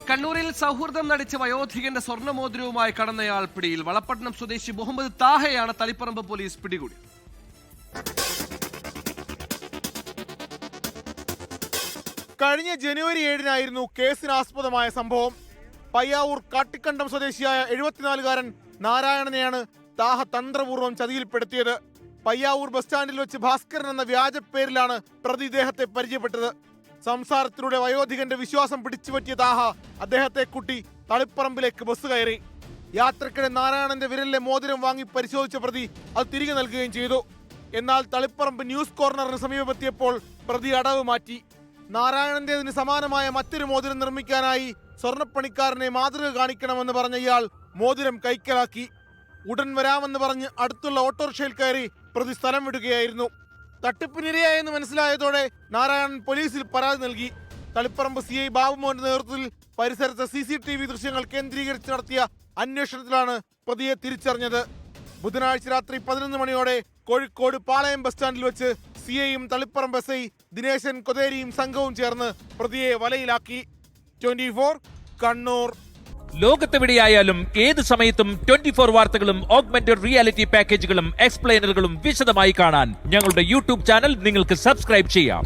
കണ്ണൂരിൽ സൗഹൃദം നടിച്ച വയോധികന്റെ സ്വർണ്ണമോതിരവുമായി കടന്നയാൾ പിടിയിൽ. വളപട്ടണം സ്വദേശി മുഹമ്മദ് താഹയാണ് തളിപ്പറമ്പ് പോലീസ് പിടികൂടിയത്. കഴിഞ്ഞ ജനുവരി 7-നായിരുന്നു കേസിനാസ്പദമായ സംഭവം. പയ്യാവൂർ കാട്ടിക്കണ്ടം സ്വദേശിയായ 74-കാരൻ നാരായണനെയാണ് താഹ തന്ത്രപൂർവ്വം ചതിയിൽപ്പെടുത്തിയത്. പയ്യാവൂർ ബസ് സ്റ്റാൻഡിൽ വെച്ച് ഭാസ്കരൻ എന്ന വ്യാജ പേരിലാണ് പ്രതി ഇദ്ദേഹത്തെ പരിചയപ്പെട്ടത്. സംസാരത്തിലൂടെ വയോധികന്റെ വിശ്വാസം പിടിച്ചുപറ്റിയ താഹ അദ്ദേഹത്തെ കൂട്ടി തളിപ്പറമ്പിലേക്ക് ബസ് കയറി. യാത്രക്കിടെ നാരായണന്റെ വിരലിലെ മോതിരം വാങ്ങി പരിശോധിച്ച പ്രതി അത് തിരികെ നൽകുകയും ചെയ്തു. എന്നാൽ തളിപ്പറമ്പ് ന്യൂസ് കോർണറിന് സമീപമെത്തിയപ്പോൾ പ്രതി അടവ് മാറ്റി. നാരായണന്റേതിന് സമാനമായ മറ്റൊരു മോതിരം നിർമ്മിക്കാനായി സ്വർണ്ണപ്പണിക്കാരനെ മാതൃക കാണിക്കണമെന്ന് പറഞ്ഞ ഇയാൾ മോതിരം കൈക്കലാക്കി. ഉടൻ വരാമെന്ന് പറഞ്ഞ് അടുത്തുള്ള ഓട്ടോറിക്ഷയിൽ കയറി പ്രതി സ്ഥലം വിടുകയായിരുന്നു. തട്ടിപ്പിനിരയായെന്ന് മനസ്സിലായതോടെ നാരായണൻ പോലീസിൽ പരാതി നൽകി. തളിപ്പറമ്പ് CI ബാബുമോന്റെ നേതൃത്വത്തിൽ പരിസരത്തെ CCTV ദൃശ്യങ്ങൾ കേന്ദ്രീകരിച്ച് നടത്തിയ അന്വേഷണത്തിലാണ് പ്രതിയെ തിരിച്ചറിഞ്ഞത്. ബുധനാഴ്ച രാത്രി 11 മണിയോടെ കോഴിക്കോട് പാളയം ബസ് സ്റ്റാൻഡിൽ വെച്ച് CIയും തളിപ്പറമ്പ് SI ദിനേശൻ കൊതേരിയും സംഘവും ചേർന്ന് പ്രതിയെ വലയിലാക്കി. 24 കണ്ണൂർ. ലോകത്തെവിടെയായാലും ഏത് സമയത്തും 24 വാർത്തകളും ഓഗ്മെന്റഡ് റിയാലിറ്റി പാക്കേജുകളും എക്സ്പ്ലെയിനറുകളും വിശദമായി കാണാൻ ഞങ്ങളുടെ YouTube ചാനൽ നിങ്ങൾക്ക് സബ്സ്ക്രൈബ് ചെയ്യാം.